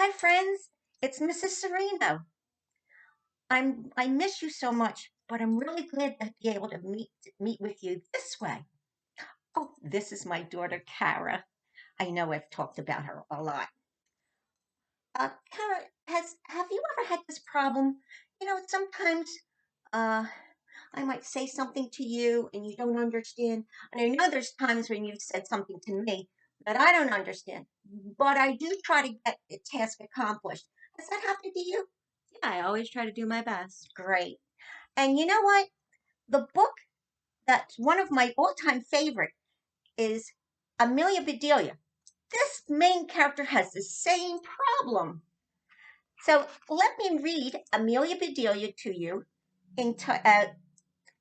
Hi, friends. It's Mrs. Cerino. I miss you so much, but I'm really glad to be able to meet with you this way. Oh, this is my daughter, Kara. I know I've talked about her a lot. Kara, have you ever had this problem? Sometimes uh, I might say something to you and you don't understand. And I know there's times when you've said something to me that I don't understand, but I do try to get the task accomplished. Has that happened to you? Yeah, I always try to do my best. Great. And you know what? The book that's one of my all-time favorite is Amelia Bedelia. This main character has the same problem. So let me read Amelia Bedelia to you,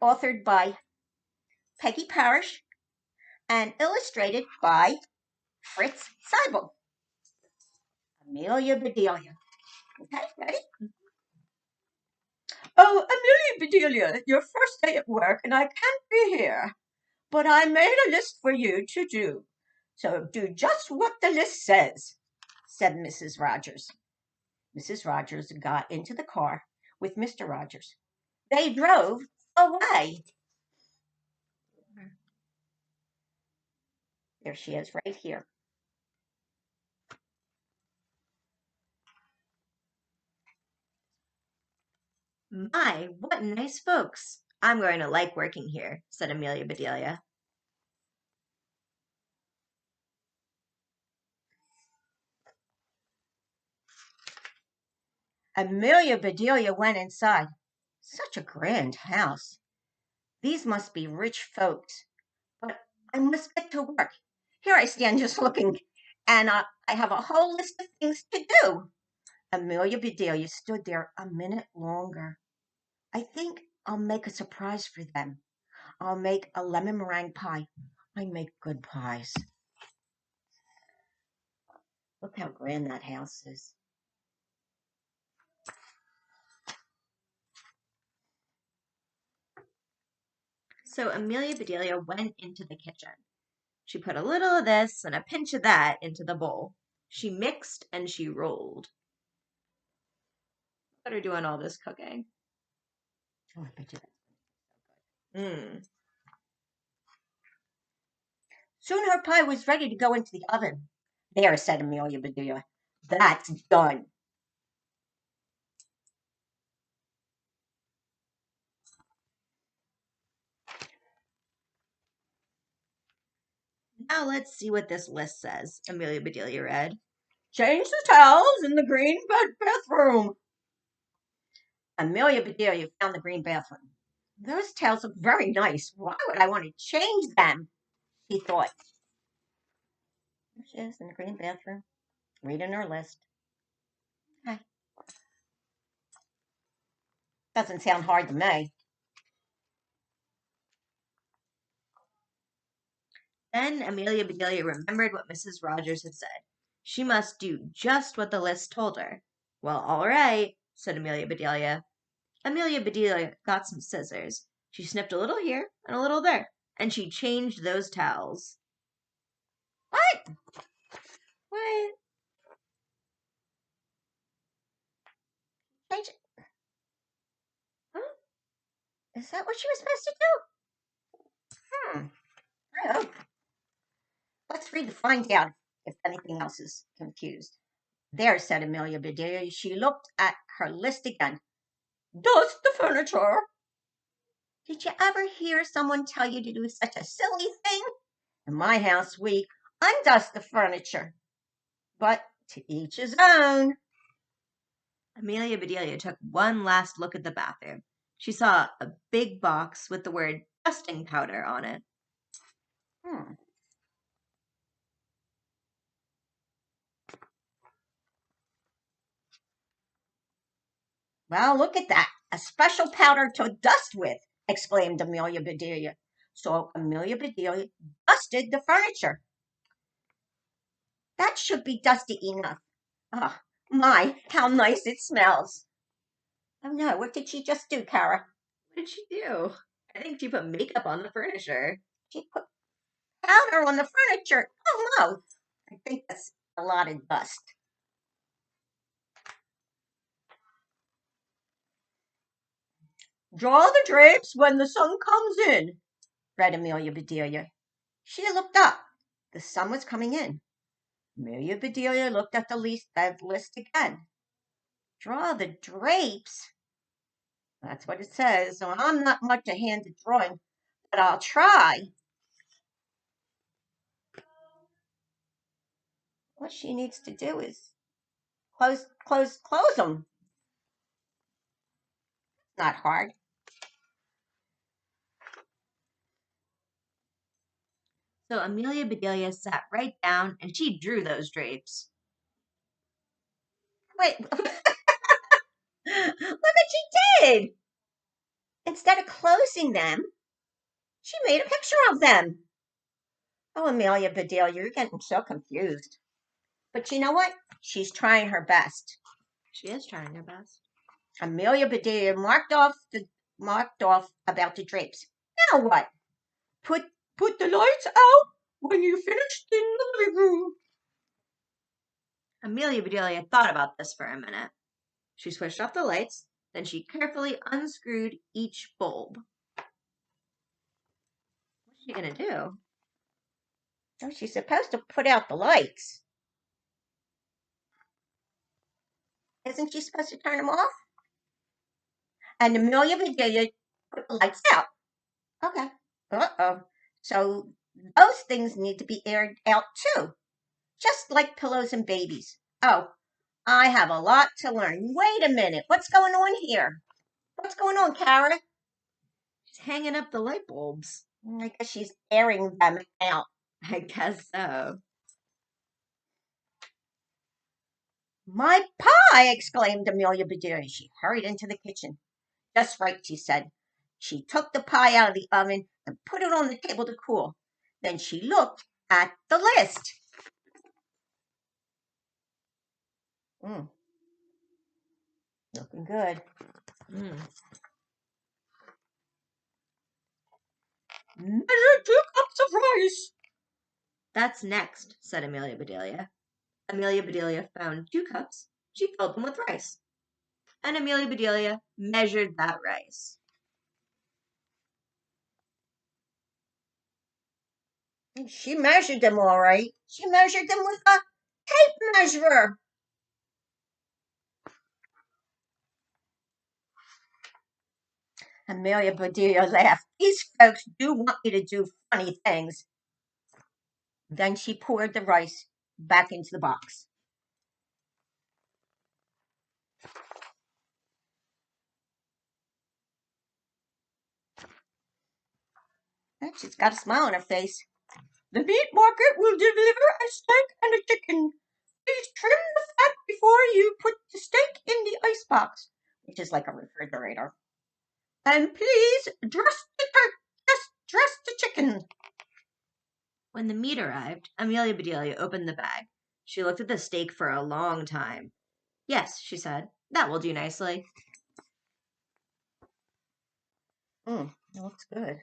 authored by Peggy Parrish and illustrated by Fritz Seibel. Amelia Bedelia. Okay, ready? Oh, Amelia Bedelia, your first day at work, and I can't be here. But I made a list for you to do. So do just what the list says, said Mrs. Rogers. Mrs. Rogers got into the car with Mr. Rogers. They drove away. There she is, right here. My, what nice folks. I'm going to like working here, said Amelia Bedelia. Amelia Bedelia went inside. Such a grand house. These must be rich folks. But I must get to work. Here I stand just looking, and I have a whole list of things to do. Amelia Bedelia stood there a minute longer. I think I'll make a surprise for them. I'll make a lemon meringue pie. I make good pies. Look how grand that house is. So Amelia Bedelia went into the kitchen. She put a little of this and a pinch of that into the bowl. She mixed and she rolled. Let her doing all this cooking. Oh, I bet you that's Mmm. Soon her pie was ready to go into the oven. There, said Amelia Bedelia. That's done. Now let's see what this list says, Amelia Bedelia read. Change the towels in the green bathroom. Amelia Bedelia found the green bathroom. Those towels look very nice. Why would I want to change them? She thought. There she is in the green bathroom, reading her list. Hi. Doesn't sound hard to me. Then Amelia Bedelia remembered what Mrs. Rogers had said. She must do just what the list told her. Well, all right, said Amelia Bedelia. Amelia Bedelia got some scissors. She snipped a little here and a little there, and she changed those towels. What? What? Change it. Huh? Is that what she was supposed to do? I hope. Let's read to find out if anything else is confused. There, said Amelia Bedelia. She looked at her list again. Dust the furniture. Did you ever hear someone tell you to do such a silly thing? In my house, we undust the furniture. But to each his own. Amelia Bedelia took one last look at the bathroom. She saw a big box with the word dusting powder on it. Hmm. Well, look at that. A special powder to dust with, exclaimed Amelia Bedelia. So Amelia Bedelia dusted the furniture. That should be dusty enough. Ah, my, how nice it smells. Oh no, what did she just do, Kara? What did she do? I think she put makeup on the furniture. She put powder on the furniture. Oh no, I think that's a lot of dust. Draw the drapes when the sun comes in, read Amelia Bedelia. She looked up. The sun was coming in. Amelia Bedelia looked at the list again. Draw the drapes? That's what it says. So I'm not much a hand at drawing, but I'll try. What she needs to do is close them. Not hard. So Amelia Bedelia sat right down and she drew those drapes. Wait, look what she did. Instead of closing them, she made a picture of them. Oh, Amelia Bedelia, you're getting so confused. But you know what? She's trying her best. She is trying her best. Amelia Bedelia marked off about the drapes. Now what? Put the lights out when you finish in the living room. Amelia Bedelia thought about this for a minute. She switched off the lights, then she carefully unscrewed each bulb. What's she gonna do? Oh, she's supposed to put out the lights. Isn't she supposed to turn them off? And Amelia Bedelia put the lights out. Okay. Uh-oh. So those things need to be aired out too. Just like pillows and babies. Oh, I have a lot to learn. Wait a minute. What's going on here? What's going on, Kara? She's hanging up the light bulbs. I guess she's airing them out. I guess so. My pie! Exclaimed Amelia Bedelia. She hurried into the kitchen. Just right, she said. She took the pie out of the oven and put it on the table to cool. Then she looked at the list. Looking good. Measure 2 cups of rice. That's next, said Amelia Bedelia. Amelia Bedelia found 2 cups. She filled them with rice. And Amelia Bedelia measured that rice. She measured them all right. She measured them with a tape measure. Amelia Bedelia laughed. These folks do want me to do funny things. Then she poured the rice back into the box. And she's got a smile on her face. The meat market will deliver a steak and a chicken. Please trim the fat before you put the steak in the icebox, which is like a refrigerator. And please dress the chicken. When the meat arrived, Amelia Bedelia opened the bag. She looked at the steak for a long time. Yes, she said, that will do nicely. It looks good.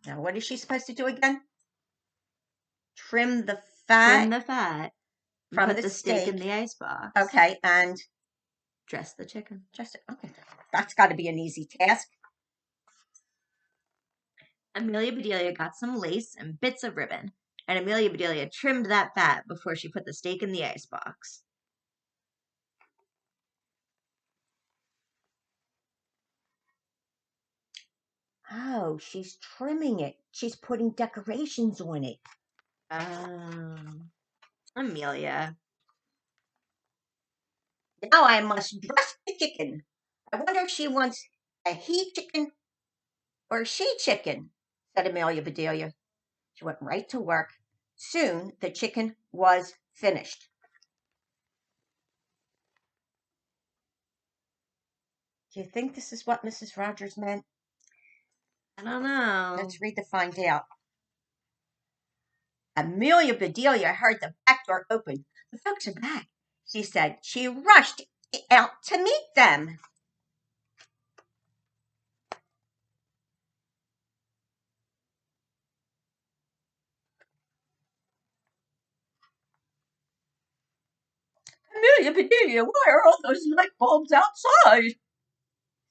Now, what is she supposed to do again? Trim the fat. Trim the fat. From put the the steak steak in the icebox. Okay, and dress the chicken. Okay, that's got to be an easy task. Amelia Bedelia got some lace and bits of ribbon, and Amelia Bedelia trimmed that fat before she put the steak in the icebox. Oh, she's trimming it. She's putting decorations on it. Amelia. Now I must dress the chicken. I wonder if she wants a he chicken or a she chicken, said Amelia Bedelia. She went right to work. Soon the chicken was finished. Do you think this is what Mrs. Rogers meant? I don't know. Let's read to find out. Amelia Bedelia heard the back door open. The folks are back, she said. She rushed out to meet them. Amelia Bedelia, why are all those light bulbs outside?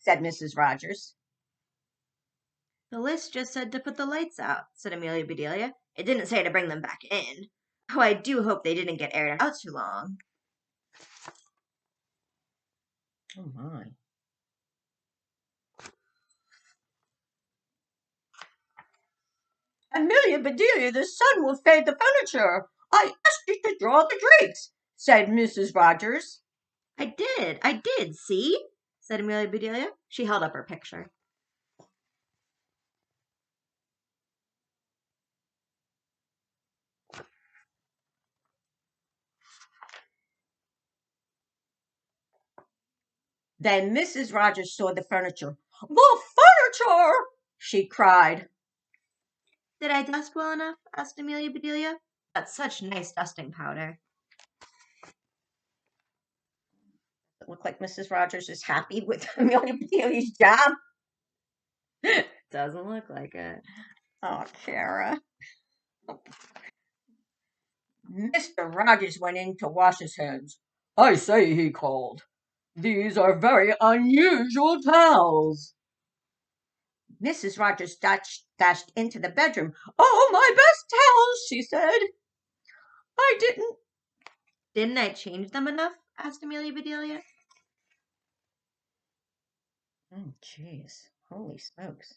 said Mrs. Rogers. The list just said to put the lights out, said Amelia Bedelia. It didn't say to bring them back in. Oh, I do hope they didn't get aired out too long. Oh, my. Amelia Bedelia, the sun will fade the furniture. I asked you to draw the drapes, said Mrs. Rogers. I did, see? Said Amelia Bedelia. She held up her picture. Then Mrs. Rogers saw the furniture. The furniture! She cried. Did I dust well enough? Asked Amelia Bedelia. That's such nice dusting powder. It looked like Mrs. Rogers is happy with Amelia Bedelia's job. Doesn't look like it. Oh, Kara. Mr. Rogers went in to wash his hands. I say, he called. These are very unusual towels. Mrs. Rogers dashed into the bedroom. Oh, my best towels, she said. I didn't. Didn't I change them enough? Asked Amelia Bedelia. Oh, jeez. Holy smokes.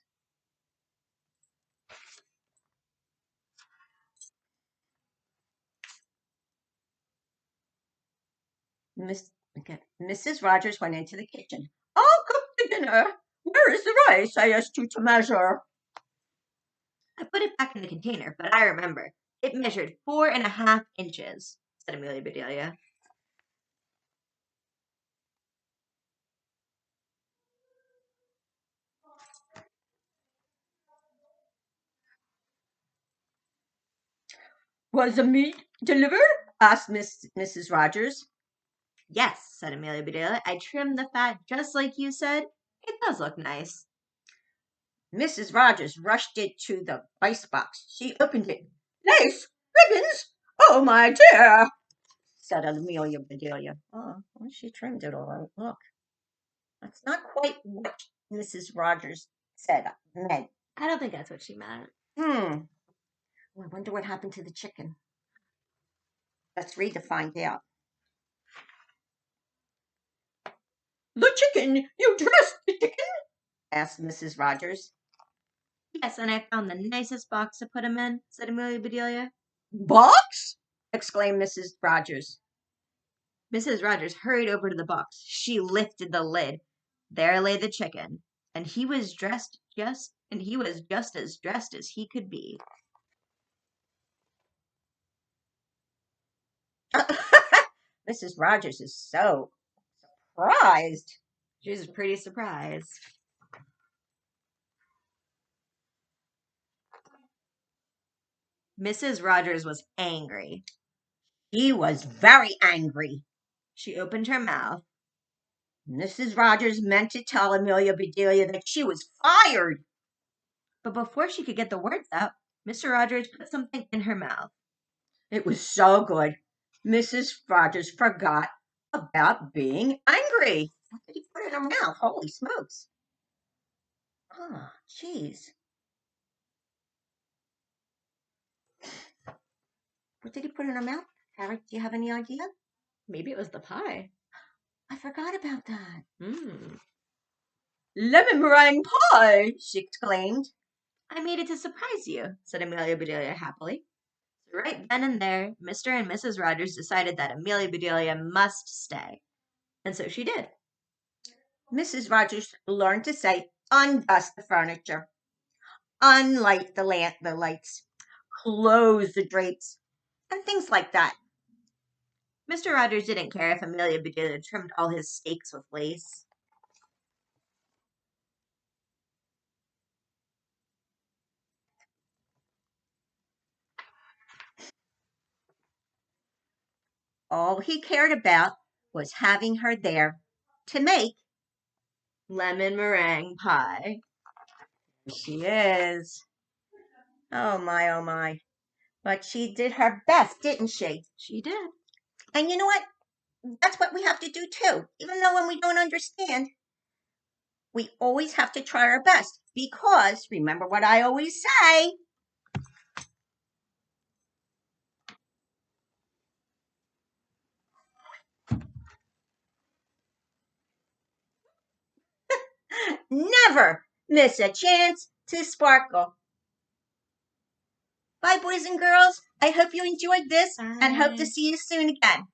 Mrs. Rogers went into the kitchen. I'll cook the dinner. Where is the rice I asked you to measure? I put it back in the container, but I remember. It measured 4.5 inches, said Amelia Bedelia. Was the meat delivered? Asked Mrs. Rogers. Yes, said Amelia Bedelia. I trimmed the fat just like you said. It does look nice. Mrs. Rogers rushed it to the icebox. She opened it. Lace, ribbons. Oh, my dear, said Amelia Bedelia. Oh, well, she trimmed it all right. Look, that's not quite what Mrs. Rogers said meant. I don't think that's what she meant. Well, I wonder what happened to the chicken. Let's read to find out. The chicken? You dressed the chicken? Asked Mrs. Rogers. Yes, and I found the nicest box to put him in, said Amelia Bedelia. Box? Exclaimed Mrs. Rogers. Mrs. Rogers hurried over to the box. She lifted the lid. There lay the chicken, and he was just as dressed as he could be. Mrs. Rogers is so surprised. She was pretty surprised. Mrs. Rogers was angry. She was very angry. She opened her mouth. Mrs. Rogers meant to tell Amelia Bedelia that she was fired. But before she could get the words out, Mr. Rogers put something in her mouth. It was so good. Mrs. Rogers forgot about being angry. What did he put in her mouth? Holy smokes. Oh, jeez. What did he put in her mouth? Harry, do you have any idea? Maybe it was the pie. I forgot about that. Mmm. Lemon meringue pie, she exclaimed. I made it to surprise you, said Amelia Bedelia happily. So right then and there, Mr. and Mrs. Rogers decided that Amelia Bedelia must stay. And so she did. Mrs. Rogers learned to say, undust the furniture, unlight the lights, close the drapes, and things like that. Mr. Rogers didn't care if Amelia Bedelia trimmed all his steaks with lace. All he cared about was having her there to make Lemon meringue pie. She is. Oh my, oh my. But she did her best, didn't she? She did. And you know what? That's what we have to do too. Even though when we don't understand, We always have to try our best because, remember what I always say, never miss a chance to sparkle. Bye, boys and girls. I hope you enjoyed this and hope to see you soon again.